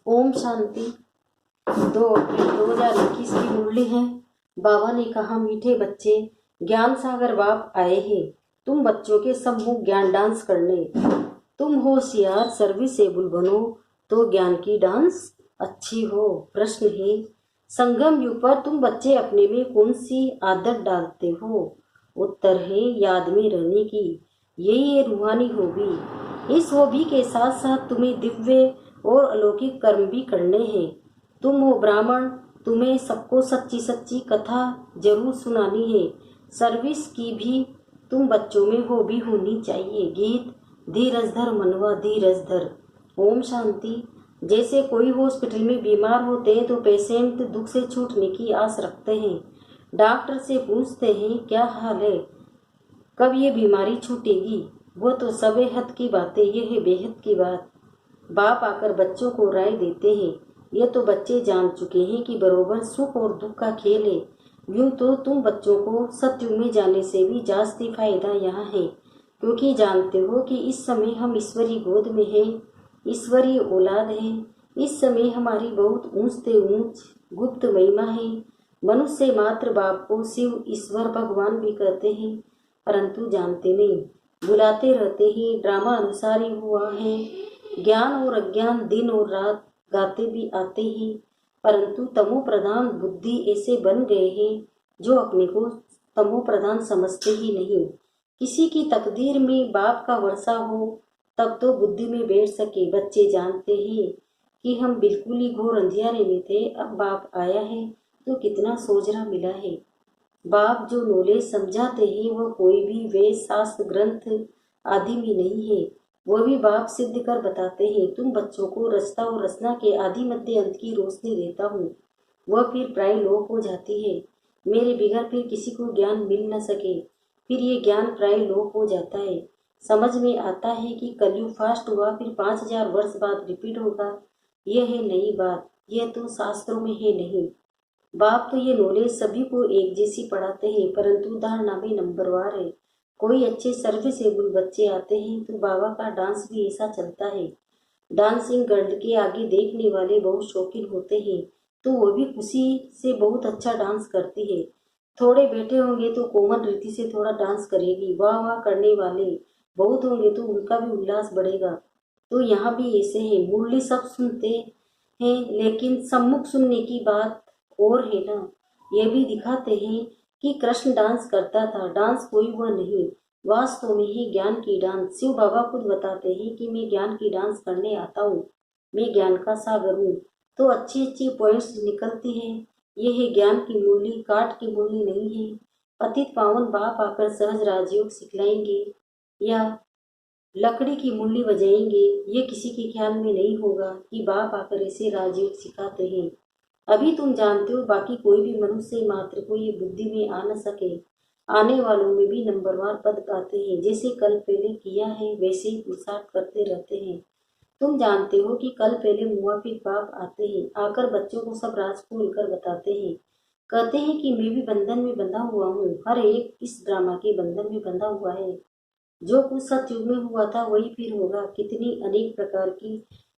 ओम शांति। 2 अप्रैल 2021 की मुरली है। बाबा ने कहा, मीठे बच्चे, ज्ञान सागर बाप आए हैं तुम बच्चों के सम्मुख ज्ञान डांस करने। तुम होशियार सर्विसेबल बनो तो ज्ञान की डांस अच्छी हो। प्रश्न है, संगम युग पर तुम बच्चे अपने में कौन सी आदत डालते हो? उत्तर है, याद में रहने की। यही है रूहानी हॉबी। इस हॉबी के साथ साथ तुम्हें दिव्य और अलौकिक कर्म भी करने हैं। तुम हो ब्राह्मण, तुम्हें सबको सच्ची सच्ची कथा जरूर सुनानी है। सर्विस की भी तुम बच्चों में हॉबी होनी चाहिए। गीत, धीरज धर मनवा धीरज धर। ओम शांति। जैसे कोई हॉस्पिटल में बीमार होते हैं तो पेशेंट दुख से छूटने की आस रखते हैं। डॉक्टर से पूछते हैं, क्या हाल है, कब ये बीमारी छूटेगी? वो तो सब हद की बातें, ये है बेहद की बात। बाप आकर बच्चों को राय देते हैं। ये तो बच्चे जान चुके हैं कि बरोबर सुख और दुख का खेल है। यूं तो तुम बच्चों को सत्युग में जाने से भी जास्ती फायदा यहाँ है, क्योंकि जानते हो कि इस समय हम ईश्वरी गोद में हैं, ईश्वरीय औलाद है। इस समय हमारी बहुत ऊंच से ऊंच गुप्त महिमा है। मनुष्य मात्र बाप को शिव ईश्वर भगवान भी कहते हैं, परंतु जानते नहीं, बुलाते रहते ही ड्रामा अनुसार ही हुआ है। ज्ञान और अज्ञान दिन और रात गाते भी आते हैं, परंतु तमो प्रधान बुद्धि ऐसे बन गए हैं जो अपने को तमो प्रधान समझते ही नहीं। किसी की तकदीर में बाप का वर्षा हो तब तो बुद्धि में बैठ सके। बच्चे जानते हैं कि हम बिल्कुल ही घोर अंधियारे में थे, अब बाप आया है तो कितना सोजरा मिला है। बाप जो नॉलेज समझाते हैं वह कोई भी वेद शास्त्र ग्रंथ आदि में नहीं है, वह भी बाप सिद्ध कर बताते हैं। तुम बच्चों को रचता और रचना के आदि मध्य अंत की रोशनी देता हूँ, वह फिर प्राय लोप हो जाती है। मेरे बिगड़ फिर किसी को ज्ञान मिल न सके, फिर ये ज्ञान प्राय लोप हो जाता है। समझ में आता है कि कलयुग फास्ट हुआ, फिर 5000 वर्ष बाद रिपीट होगा। यह है नई बात, यह तो शास्त्रों में है नहीं। बाप तो ये नॉलेज सभी को एक जैसी पढ़ाते हैं, परंतु धारणा में नंबरवार है। कोई अच्छे सर्विसेबल बच्चे आते हैं तो बाबा का डांस भी ऐसा चलता है। डांसिंग गर्ल के आगे देखने वाले बहुत शौकीन होते हैं, तो वो भी खुशी से बहुत अच्छा डांस करती है। थोड़े बैठे होंगे तो कोमल रीति से थोड़ा डांस करेगी। वाह वाह करने वाले बहुत होंगे तो उनका भी उल्लास बढ़ेगा। तो यहाँ भी ऐसे है, मुरली सब सुनते हैं लेकिन सम्मुख सुनने की बात और है ना। ये भी दिखाते हैं कि कृष्ण डांस करता था, डांस कोई हुआ नहीं, वास्तव में ही ज्ञान की डांस। शिव बाबा खुद बताते हैं कि मैं ज्ञान की डांस करने आता हूँ, मैं ज्ञान का सागर हूँ। तो अच्छी अच्छी पॉइंट्स निकलती हैं। ये है ज्ञान की मुरली, काट की मुरली नहीं है। पतित पावन बाप आकर सहज राजयोग सिखलाएंगे या लकड़ी की मुरली बजाएंगे, ये किसी के ख्याल में नहीं होगा कि बाप आकर ऐसे राजयोग सिखाते हैं। अभी तुम जानते हो, बाकी कोई भी मनुष्य मात्र को ये बुद्धि में आ न सके। आने वालों में भी नंबरवार पद पाते हैं। जैसे कल पहले किया है वैसे ही पुरुषार्थ करते रहते हैं। तुम जानते हो कि कल पहले मुआफिक बाप आते हैं, आकर बच्चों को सब राज खोल कर बताते हैं। कहते हैं कि मैं भी बंधन में बंधा हुआ हूँ, हर एक इस ड्रामा के बंधन में बंधा हुआ है। जो कुछ सतयुग में हुआ था वही फिर होगा। कितनी अनेक प्रकार की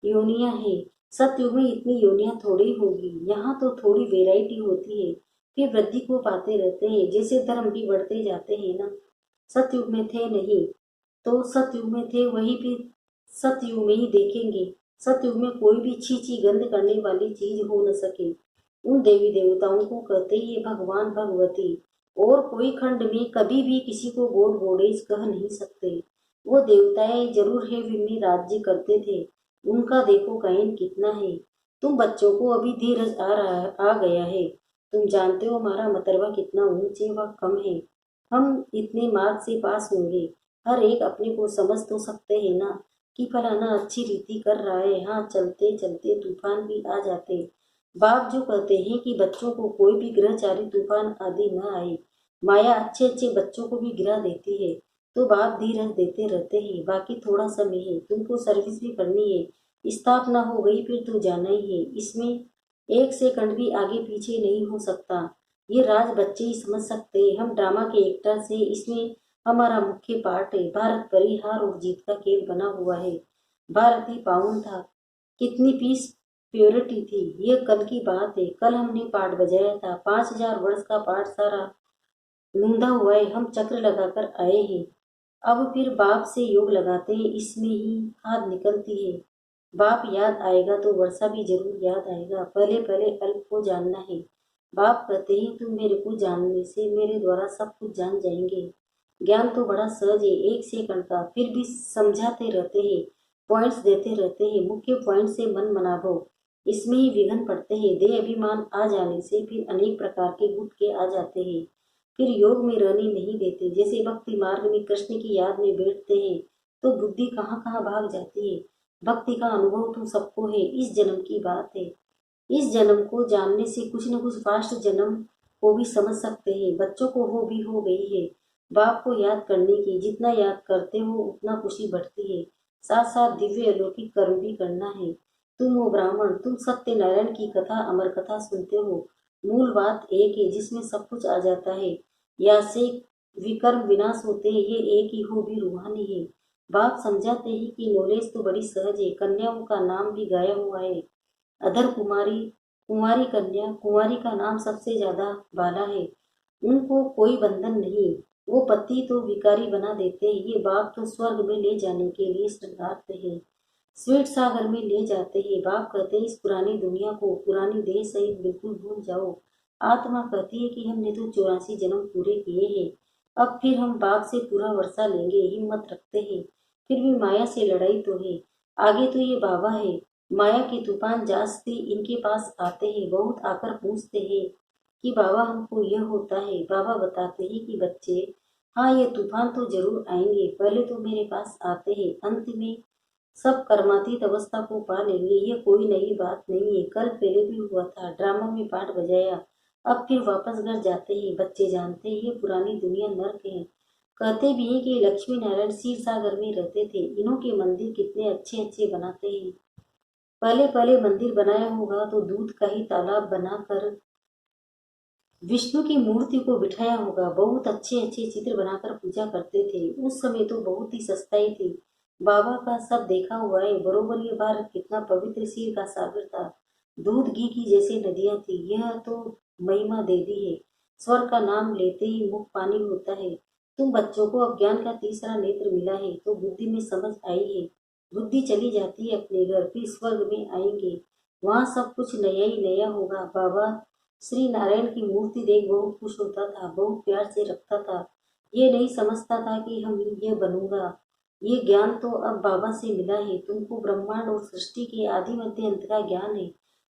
योनियां हैं। सतयुग में इतनी योनियां थोड़ी होगी, यहाँ तो थोड़ी वेराइटी होती है, फिर वृद्धि को पाते रहते हैं। जैसे धर्म भी बढ़ते जाते हैं ना। सतयुग में थे नहीं तो सतयुग में थे, वही फिर सतयुग में ही देखेंगे। सतयुग में कोई भी छींची गंध करने वाली चीज हो न सके। उन देवी देवताओं को कहते ही भगवान भगवती, और कोई खंड में कभी भी किसी को गॉड गॉडेस कह नहीं सकते। वो देवताएं जरूर है, जिनमें राज्य करते थे, उनका देखो गायन कितना है। तुम बच्चों को अभी धीरज आ गया है। तुम जानते हो हमारा मतरवा कितना ऊंचे व कम है। हम इतने मार्ग से पास होंगे, हर एक अपने को समझ तो सकते हैं ना कि फलाना अच्छी रीति कर रहा है। हाँ, चलते चलते तूफान भी आ जाते। बाप जो कहते हैं कि बच्चों को कोई भी ग्रहचारी तूफान आदि न आए, माया अच्छे अच्छे बच्चों को भी गिरा देती है, तो बाप धीरज देते रहते हैं। बाकी थोड़ा समय है, तुमको सर्विस भी करनी है। स्थापना हो गई फिर तो जाना ही है, इसमें एक सेकंड भी आगे पीछे नहीं हो सकता। ये राज बच्चे ही समझ सकते हैं। हम ड्रामा के एक्टर से, इसमें हमारा मुख्य पार्ट है। भारत परिहार और जीत का खेल बना हुआ है। भारत ही पावन था, कितनी पीस प्योरिटी थी। ये कल की बात है, कल हमने पाठ बजाया था, 5000 वर्ष का पाठ सारा नूंदा हुआ है, हम चक्र लगाकर आए हैं। अब फिर बाप से योग लगाते हैं, इसमें ही खाद निकलती है। बाप याद आएगा तो वर्षा भी जरूर याद आएगा। पहले पहले अल्प को जानना है। बाप कहते हैं तुम मेरे को जानने से मेरे द्वारा सब कुछ जान जाएंगे। ज्ञान तो बड़ा सहज है, 1 सेकंड का, फिर भी समझाते रहते हैं, पॉइंट्स देते रहते हैं, मुख्य पॉइंट से मन मनाभो, इसमें ही विघन पड़ते हैं। देह अभिमान आ जाने से फिर अनेक प्रकार के गुट के आ जाते हैं, फिर योग में रहने नहीं देते। जैसे भक्ति मार्ग में कृष्ण की याद में बैठते हैं तो बुद्धि कहाँ कहाँ भाग जाती है। भक्ति का अनुभव तो सबको है, इस जन्म की बात है। इस जन्म को जानने से कुछ न कुछ पास्ट जन्म को भी समझ सकते हैं। बच्चों को वो भी हो गई है बाप को याद करने की। जितना याद करते हो उतना खुशी बढ़ती है। साथ साथ दिव्य अलौकिक कर्म भी करना है। तुम हो ब्राह्मण, तुम सत्यनारायण की कथा अमर कथा सुनते हो। मूल बात एक है जिसमें सब कुछ आ जाता है। या से विकर्म विनाश होते हैं, ये एक ही हो भी रूहानी है। बाप समझाते हैं कि नॉलेज तो बड़ी सहज है। कन्याओं का नाम भी गाया हुआ है, अधर कुमारी, कुंवारी कन्या, कुंवारी का नाम सबसे ज्यादा बाला है। उनको कोई बंधन नहीं, वो पति तो भिखारी बना देते हैं। ये बाप तो स्वर्ग में ले जाने के लिए श्रृंगारते हैं, स्वीट सागर में ले जाते हैं। बाप कहते हैं इस पुरानी दुनिया को, पुरानी देह सहित बिल्कुल भूल जाओ। आत्मा कहती है कि हमने तो 84 जन्म पूरे किए हैं, अब फिर हम बाप से पूरा वर्षा लेंगे, हिम्मत रखते हैं। फिर भी माया से लड़ाई तो है, आगे तो ये बाबा है। माया के तूफान जास्ती इनके पास आते हैं, बहुत आकर पूछते हैं कि बाबा हमको यह होता है। बाबा बताते हैं कि बच्चे, हाँ ये तूफान तो जरूर आएंगे, पहले तो मेरे पास आते हैं, अंत में सब कर्मातीत अवस्था को पा लेंगे। ये कोई नई बात नहीं है, कल पहले भी हुआ था, ड्रामा में पाठ बजाया, अब फिर वापस घर जाते हैं। बच्चे जानते हैं ये पुरानी दुनिया नर्क है। कहते भी हैं कि लक्ष्मी नारायण क्षीर सागर में रहते थे। इन्हों के मंदिर कितने अच्छे अच्छे बनाते हैं। पहले पहले मंदिर बनाया होगा तो दूध का ही तालाब बनाकर विष्णु की मूर्ति को बिठाया होगा। बहुत अच्छे अच्छे चित्र बनाकर पूजा करते थे। उस समय तो बहुत ही सस्ताई थी। बाबा का सब देखा हुआ है, बरोबर ये भारत कितना पवित्र क्षीर का सागर था। दूध घी की जैसे नदियां थी। यह तो महिमा देवी है, स्वर का नाम लेते ही मुख पानी होता है। तुम बच्चों को अब ज्ञान का तीसरा नेत्र मिला है तो बुद्धि में समझ आई है। बुद्धि चली जाती है अपने घर, फिर स्वर्ग में आएंगे, वहां सब कुछ नया ही नया होगा। बाबा श्री नारायण की मूर्ति देख बहुत खुश होता था, बहुत प्यार से रखता था। ये नहीं समझता था कि हम ये बनूंगा। ये ज्ञान तो अब बाबा से मिला है। तुमको ब्रह्मांड और सृष्टि के आदि मध्य अंत का ज्ञान है।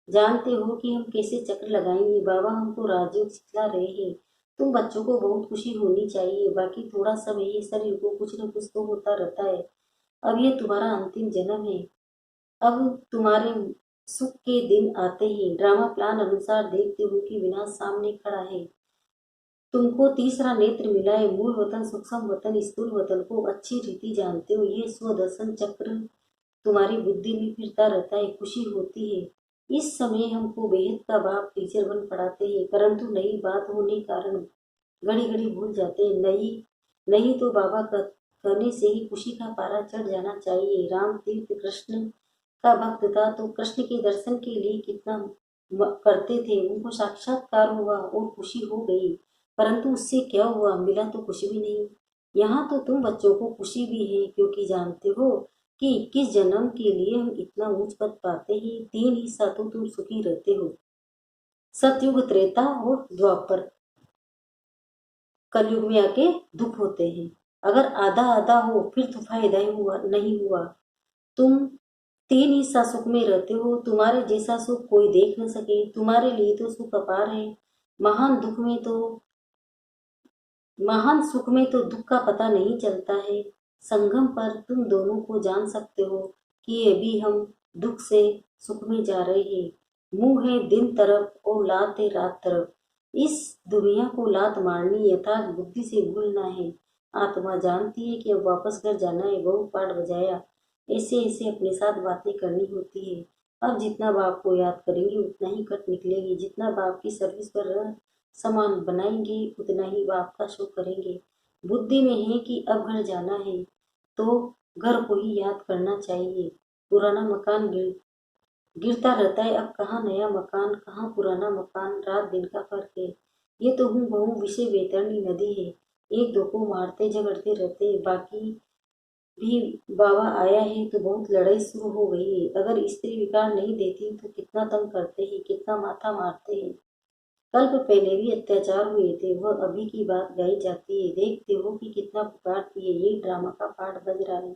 जानते हो कि हम कैसे चक्र लगाएंगे। बाबा हमको राजयोग सिखला रहे हैं। तुम बच्चों को बहुत खुशी होनी चाहिए। बाकी थोड़ा समय ये शरीर को कुछ न कुछ तो होता रहता है। अब ये तुम्हारा अंतिम जन्म है। अब तुम्हारे सुख के दिन आते हैं। ड्रामा प्लान अनुसार देखते हो कि विनाश सामने खड़ा है। तुमको तीसरा नेत्र मिला है। मूल वतन, सूक्ष्म वतन, स्थूल वतन को अच्छी रीति जानते हो। ये स्वदर्शन चक्र तुम्हारी बुद्धि में फिरता रहता है, खुशी होती है। इस समय हमको बेहद का बाप टीचर बन पढ़ाते हैं, परंतु नई बात होने कारण घड़ी घड़ी भूल जाते हैं। नहीं नहीं तो बाबा कहने से ही खुशी का पारा चढ़ जाना चाहिए। राम तीर्थ कृष्ण का भक्त था तो कृष्ण के दर्शन के लिए कितना करते थे। उनको साक्षात्कार हुआ और खुशी हो गई, परंतु उससे क्या हुआ, मिला तो कुछ भी नहीं। यहाँ तो तुम बच्चों को खुशी भी है क्योंकि जानते हो कि 21 जन्म के लिए हम इतना ऊंच पद पाते हैं। 3 हिस्सा तो तुम सुखी रहते हो, सतयुग, त्रेता और द्वापर। कलयुग में आके दुख होते हैं। अगर आधा आधा हो फिर तो फायदा ही हुआ नहीं हुआ। तुम 3 हिस्सा सुख में रहते हो, तुम्हारे जैसा सुख कोई देख न सके। तुम्हारे लिए तो सुख अपार है। महान दुख में तो महान सुख में तो दुख का पता नहीं चलता है। संगम पर तुम दोनों को जान सकते हो कि अभी हम दुख से सुख में जा रहे हैं। मुंह है दिन तरफ और लात है रात तरफ। इस दुनिया को लात मारनी यथार्थ बुद्धि से भूलना है। आत्मा जानती है कि अब वापस घर जाना है। बहुत पाठ बजाया, ऐसे ऐसे अपने साथ बातें करनी होती है। अब जितना बाप को याद करेंगे उतना ही कट निकलेगी। जितना बाप की सर्विस पर रह सामान बनाएंगे उतना ही बाप का शो करेंगे। बुद्धि में है कि अब घर जाना है तो घर को ही याद करना चाहिए। पुराना मकान गिर गिरता रहता है। अब कहाँ नया मकान, कहाँ पुराना मकान, रात दिन का फर्क है। ये तो हूँ बहू विषय वैतरणी नदी है, एक दो को मारते झगड़ते रहते। बाकी भी बाबा आया है तो बहुत लड़ाई शुरू हो गई है। अगर स्त्री विकार नहीं देती तो कितना तंग करते हैं, कितना माथा मारते हैं। कल्प पहले भी अत्याचार हुए थे, वह अभी की बात गाई जाती है। देखते हो कि कितना पुकारती है, ये ड्रामा का पार्ट बज रहा है।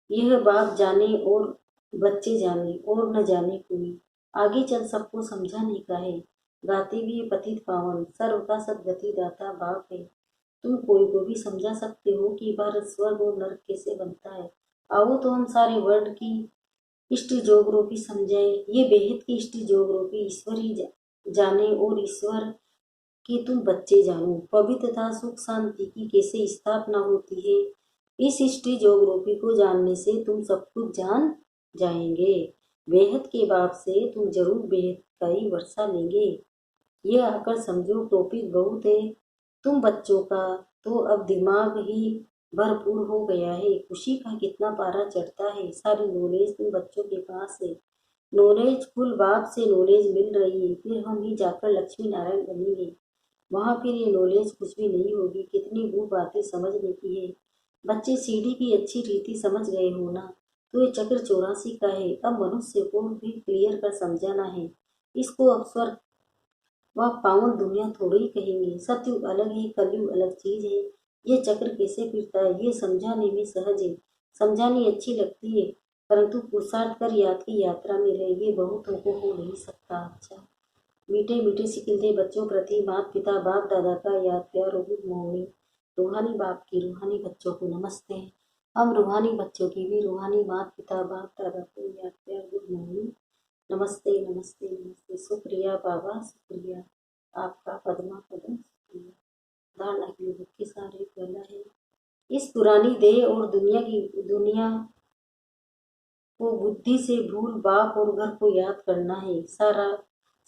यह बाप जाने और बच्चे जाने और न जाने कोई, आगे चल सबको समझाने का है। गाते भी ये पतित पावन, सर्व का सदगति दाता बाप है। तुम कोई को भी समझा सकते हो कि भारत स्वर्ग और नरक कैसे बनता है। आओ तो हम सारे वर्ल्ड की इष्ट जोगरूपी समझाए। ये बेहद की इष्ट जोगरूपी ईश्वर ही जाने और ईश्वर कि तुम बच्चे जानो। पवित्रता सुख शांति की कैसे स्थापना होती है, इस इष्टि जोगरूपी को जानने से तुम सब कुछ जान जाएंगे। बेहद के बाप से तुम जरूर बेहद का ही वर्षा लेंगे। ये आकर समझो टॉपिक बहुत है तुम बच्चों का, तो अब दिमाग ही भरपूर हो गया है। खुशी का कितना पारा चढ़ता है, सारी नॉलेज तुम बच्चों के पास है। नॉलेज फुल बाप से नॉलेज मिल रही है, फिर हम ही जाकर लक्ष्मी नारायण बनेंगे। वहां फिर ये नॉलेज कुछ भी नहीं होगी। कितनी वो बातें समझने की है। बच्चे सीढ़ी की अच्छी रीति समझ गए हो ना, तो ये चक्र 84 का है। अब मनुष्य को भी क्लियर कर समझाना है। इसको अब स्वर्ग वह पावन दुनिया थोड़ी ही कहेंगे। सतयुग अलग है, कलयुग अलग चीज है। ये चक्र कैसे फिरता है ये समझाने में सहज है, समझानी अच्छी लगती है, परंतु पुरुषार्थ कर याद की यात्रा में रहे ये बहुतों को हो नहीं सकता। अच्छा, मीठे मीठे सिकिलते बच्चों प्रति माता पिता बाप दादा का याद प्यार और गुड मॉर्निंग। रूहानी बाप की रूहानी बच्चों को नमस्ते। हम रूहानी बच्चों की भी रूहानी माता पिता बाप दादा को याद प्यार गुड मॉर्निंग। नमस्ते नमस्ते नमस्ते। शुक्रिया बाबा शुक्रिया, आपका पद्मा पदम शुक्रिया। धारणा के लिए बुक के सारे पहला है। इस पुरानी देह और दुनिया को बुद्धि से भूल बाप और घर को याद करना है। सारा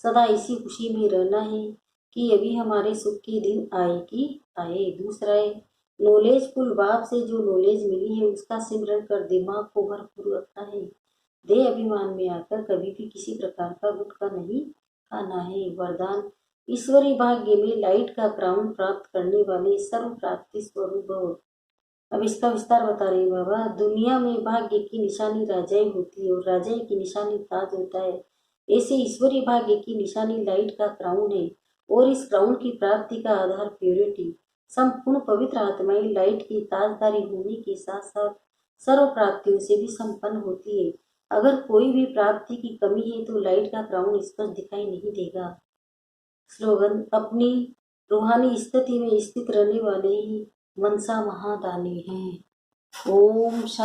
सदा इसी खुशी में रहना है कि अभी हमारे सुख के दिन आए कि आए। दूसरा है नॉलेजफुल बाप से जो नॉलेज मिली है उसका सिमरन कर दिमाग को भरपूर रखना है। देह अभिमान में आकर कभी भी किसी प्रकार का गुटखा नहीं खाना है। वरदान ईश्वरी भाग्य में लाइट का क्राउन प्राप्त करने वाले सर्व प्राप्ति स्वरूप भव। अब इसका विस्तार बता रही बाबा। दुनिया में भाग्य की निशानी राजाई होती है और राजाई की निशानी ताज होता है। ऐसे ईश्वरीय भाग्य की निशानी लाइट का क्राउन है और इस क्राउन की प्राप्ति का आधार प्योरिटी। संपूर्ण पवित्र आत्माएं लाइट की ताजदारी होने के साथ साथ सर्व प्राप्तियों से भी संपन्न होती है। अगर कोई भी प्राप्ति की कमी है तो लाइट का क्राउन स्पष्ट दिखाई नहीं देगा। स्लोगन अपनी रूहानी स्थिति में स्थित रहने वाले ही मनसा महादानी हैं। ओम